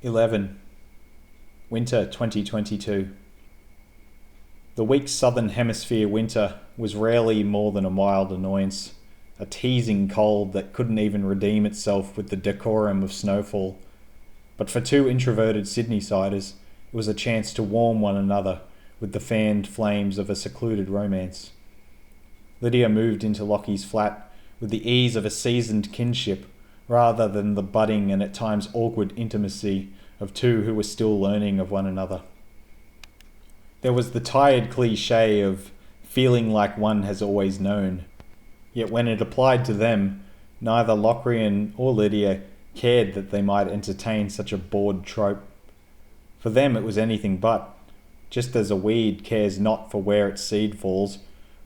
11. Winter 2022. The weak southern hemisphere winter was rarely more than a mild annoyance, a teasing cold that couldn't even redeem itself with the decorum of snowfall. But for two introverted Sydney-siders, it was a chance to warm one another with the fanned flames of a secluded romance. Lydia moved into Lockie's flat with the ease of a seasoned kinship, rather than the budding and at times awkward intimacy of two who were still learning of one another. There was the tired cliché of feeling like one has always known, yet when it applied to them, neither Locrian or Lydia cared that they might entertain such a bored trope. For them it was anything but, just as a weed cares not for where its seed falls,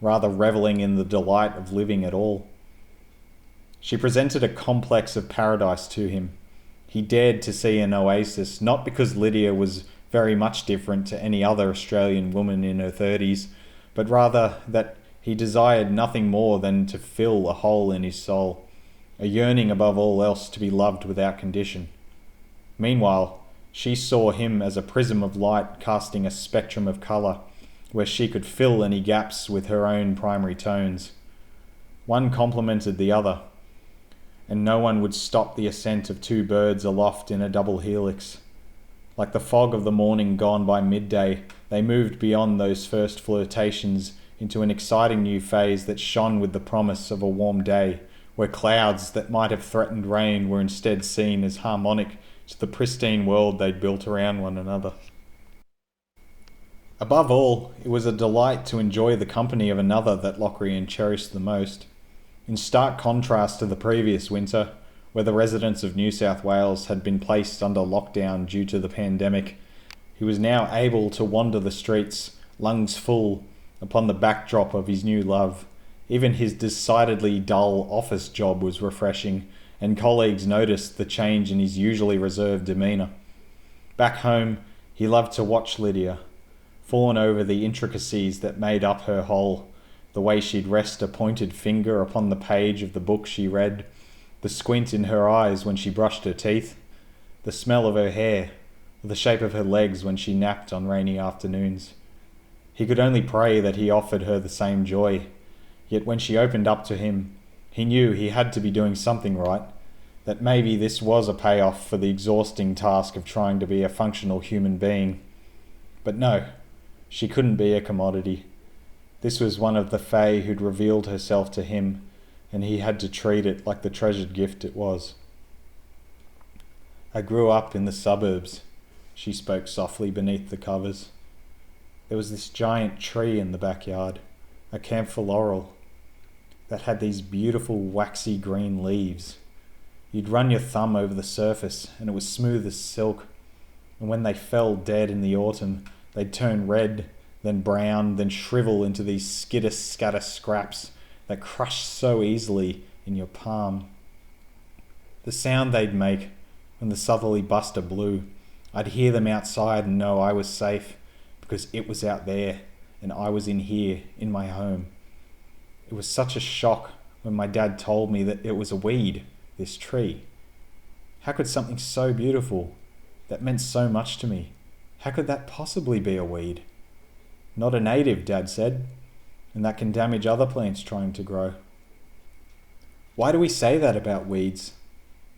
rather revelling in the delight of living at all. She presented a complex of paradise to him. He dared to see an oasis, not because Lydia was very much different to any other Australian woman in her 30s, but rather that he desired nothing more than to fill a hole in his soul, a yearning above all else to be loved without condition. Meanwhile, she saw him as a prism of light casting a spectrum of colour, where she could fill any gaps with her own primary tones. One complemented the other, and no one would stop the ascent of two birds aloft in a double helix. Like the fog of the morning gone by midday, they moved beyond those first flirtations into an exciting new phase that shone with the promise of a warm day, where clouds that might have threatened rain were instead seen as harmonic to the pristine world they'd built around one another. Above all, it was a delight to enjoy the company of another that Locrian cherished the most. In stark contrast to the previous winter, where the residents of New South Wales had been placed under lockdown due to the pandemic, he was now able to wander the streets, lungs full, upon the backdrop of his new love. Even his decidedly dull office job was refreshing, and colleagues noticed the change in his usually reserved demeanour. Back home, he loved to watch Lydia, fawn over the intricacies that made up her whole, the way she'd rest a pointed finger upon the page of the book she read, the squint in her eyes when she brushed her teeth, the smell of her hair, or the shape of her legs when she napped on rainy afternoons. He could only pray that he offered her the same joy, yet when she opened up to him, he knew he had to be doing something right, that maybe this was a payoff for the exhausting task of trying to be a functional human being. But no, she couldn't be a commodity. This was one of the Fae who'd revealed herself to him, and he had to treat it like the treasured gift it was. I grew up in the suburbs, she spoke softly beneath the covers. There was this giant tree in the backyard, a camphor laurel, that had these beautiful waxy green leaves. You'd run your thumb over the surface and it was smooth as silk, and when they fell dead in the autumn, they'd turn red, then brown, then shrivel into these skitter-scatter scraps that crushed so easily in your palm. The sound they'd make when the southerly buster blew, I'd hear them outside and know I was safe, because it was out there and I was in here, in my home. It was such a shock when my dad told me that it was a weed, this tree. How could something so beautiful, that meant so much to me, how could that possibly be a weed? Not a native, Dad said, and that can damage other plants trying to grow. Why do we say that about weeds?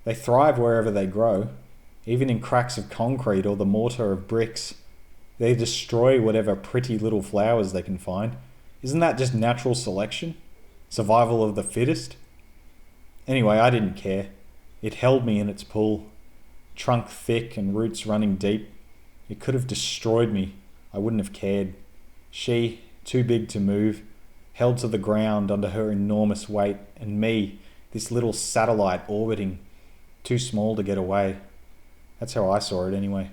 They thrive wherever they grow, even in cracks of concrete or the mortar of bricks. They destroy whatever pretty little flowers they can find. Isn't that just natural selection? Survival of the fittest? Anyway, I didn't care. It held me in its pull. Trunk thick and roots running deep. It could have destroyed me. I wouldn't have cared. She, too big to move, held to the ground under her enormous weight, and me, this little satellite orbiting, too small to get away. That's how I saw it anyway.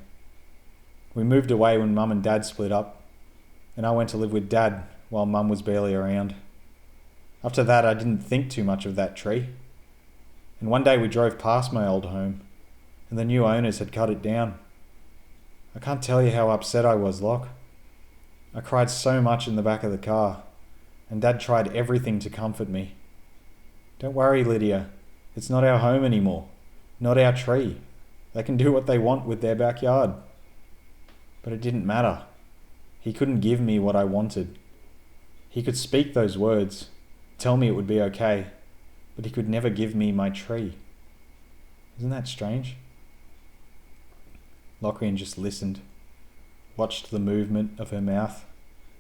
We moved away when Mum and Dad split up, and I went to live with Dad while Mum was barely around. After that, I didn't think too much of that tree. And one day we drove past my old home, and the new owners had cut it down. I can't tell you how upset I was, Locke. I cried so much in the back of the car, and Dad tried everything to comfort me. Don't worry, Lydia. It's not our home anymore. Not our tree. They can do what they want with their backyard. But it didn't matter. He couldn't give me what I wanted. He could speak those words, tell me it would be okay, but he could never give me my tree. Isn't that strange? Locrian just listened, watched the movement of her mouth,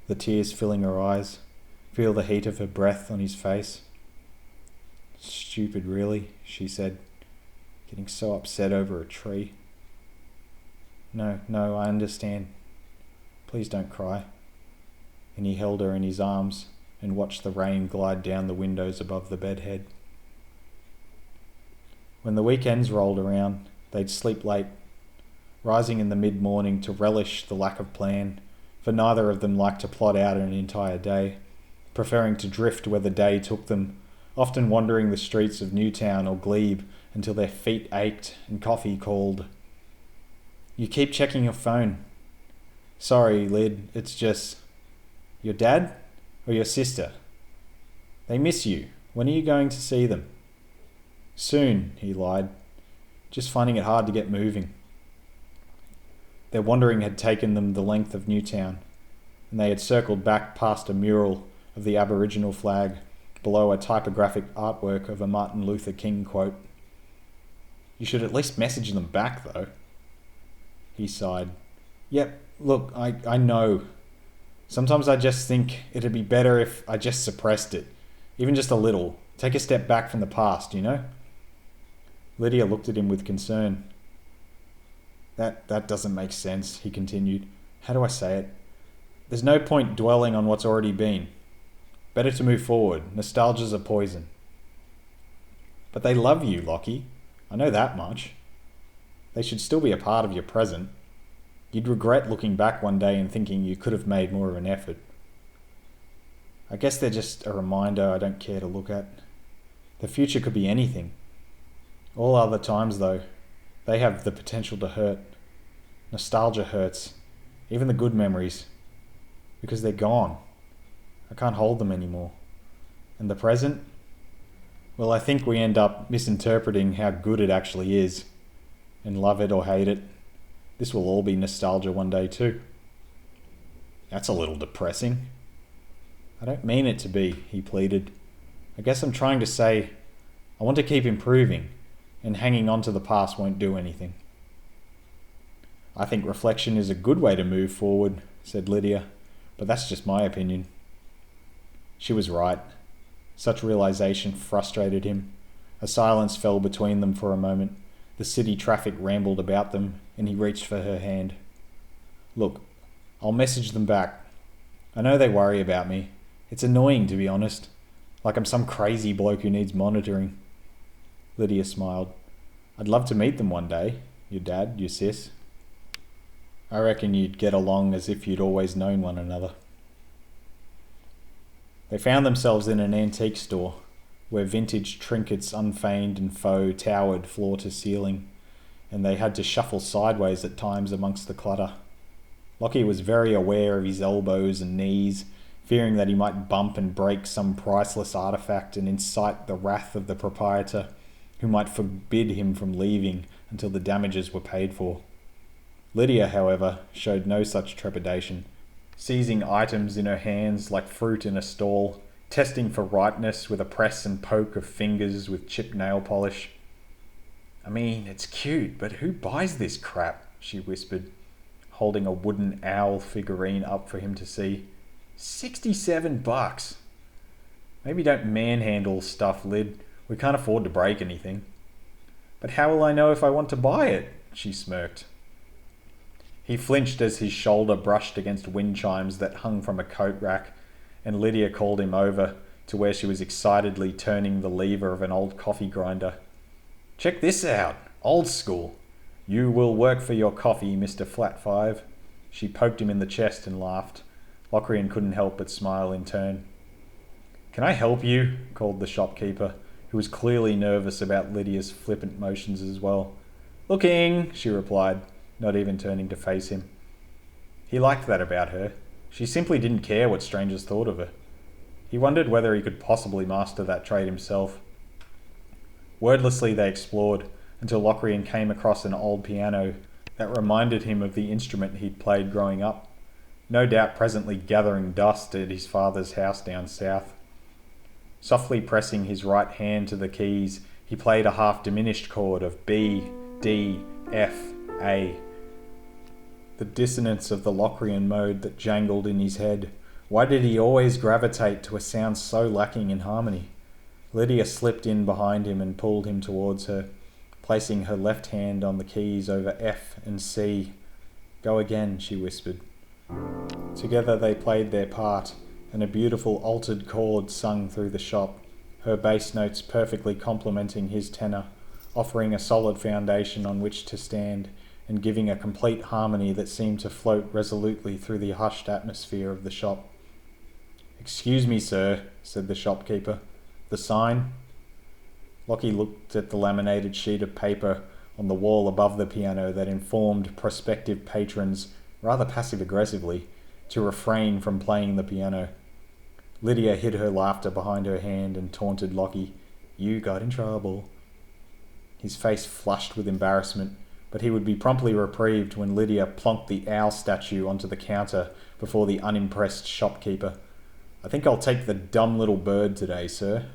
the tears filling her eyes, feel the heat of her breath on his face. Stupid, really, she said, getting so upset over a tree. No, I understand. Please don't cry. And he held her in his arms and watched the rain glide down the windows above the bedhead. When the weekends rolled around, they'd sleep late, rising in the mid-morning to relish the lack of plan, for neither of them liked to plot out an entire day, preferring to drift where the day took them, often wandering the streets of Newtown or Glebe until their feet ached and coffee called. You keep checking your phone. Sorry, Lyd, it's just... Your dad or your sister? They miss you. When are you going to see them? Soon, he lied, just finding it hard to get moving. Their wandering had taken them the length of Newtown, and they had circled back past a mural of the Aboriginal flag below a typographic artwork of a Martin Luther King quote. You should at least message them back, though. He sighed. Yep, look, I know. Sometimes I just think it'd be better if I just suppressed it, even just a little. Take a step back from the past, you know? Lydia looked at him with concern. That doesn't make sense, he continued. How do I say it? There's no point dwelling on what's already been. Better to move forward. Nostalgia's a poison. But they love you, Lockie. I know that much. They should still be a part of your present. You'd regret looking back one day and thinking you could have made more of an effort. I guess they're just a reminder I don't care to look at. The future could be anything. All other times, though, they have the potential to hurt. Nostalgia hurts, even the good memories, because they're gone. I can't hold them anymore. And the present? Well, I think we end up misinterpreting how good it actually is, and love it or hate it. This will all be nostalgia one day too. That's a little depressing. I don't mean it to be, he pleaded. I guess I'm trying to say I want to keep improving, and hanging on to the past won't do anything. I think reflection is a good way to move forward, said Lydia, but that's just my opinion. She was right. Such realization frustrated him. A silence fell between them for a moment. The city traffic rambled about them, and he reached for her hand. Look, I'll message them back. I know they worry about me. It's annoying, to be honest. Like I'm some crazy bloke who needs monitoring. Lydia smiled. I'd love to meet them one day. Your dad, your sis. I reckon you'd get along as if you'd always known one another. They found themselves in an antique store, where vintage trinkets unfeigned and faux towered floor to ceiling, and they had to shuffle sideways at times amongst the clutter. Lockie was very aware of his elbows and knees, fearing that he might bump and break some priceless artifact and incite the wrath of the proprietor, who might forbid him from leaving until the damages were paid for. Lydia, however, showed no such trepidation, seizing items in her hands like fruit in a stall, testing for ripeness with a press and poke of fingers with chipped nail polish. I mean, it's cute, but who buys this crap? She whispered, holding a wooden owl figurine up for him to see. $67. Maybe don't manhandle stuff, Lyd. We can't afford to break anything. But how will I know if I want to buy it? She smirked. He flinched as his shoulder brushed against wind chimes that hung from a coat rack, and Lydia called him over to where she was excitedly turning the lever of an old coffee grinder. Check this out. Old school. You will work for your coffee, Mr. Flat Five. She poked him in the chest and laughed. Locrian couldn't help but smile in turn. Can I help you? Called the shopkeeper, who was clearly nervous about Lydia's flippant motions as well. Looking, she replied, not even turning to face him. He liked that about her. She simply didn't care what strangers thought of her. He wondered whether he could possibly master that trait himself. Wordlessly they explored until Locrian came across an old piano that reminded him of the instrument he'd played growing up, no doubt presently gathering dust at his father's house down south. Softly pressing his right hand to the keys, he played a half-diminished chord of B, D, F, A. The dissonance of the Locrian mode that jangled in his head. Why did he always gravitate to a sound so lacking in harmony? Lydia slipped in behind him and pulled him towards her, placing her left hand on the keys over F and C. "Go again," she whispered. Together they played their part, and a beautiful altered chord sung through the shop, her bass notes perfectly complementing his tenor, offering a solid foundation on which to stand, and giving a complete harmony that seemed to float resolutely through the hushed atmosphere of the shop. "Excuse me, sir," said the shopkeeper. "The sign?" Lockie looked at the laminated sheet of paper on the wall above the piano that informed prospective patrons, rather passive-aggressively, to refrain from playing the piano. Lydia hid her laughter behind her hand and taunted Lockie. "You got in trouble." His face flushed with embarrassment, but he would be promptly reprieved when Lydia plonked the owl statue onto the counter before the unimpressed shopkeeper. "I think I'll take the dumb little bird today, sir."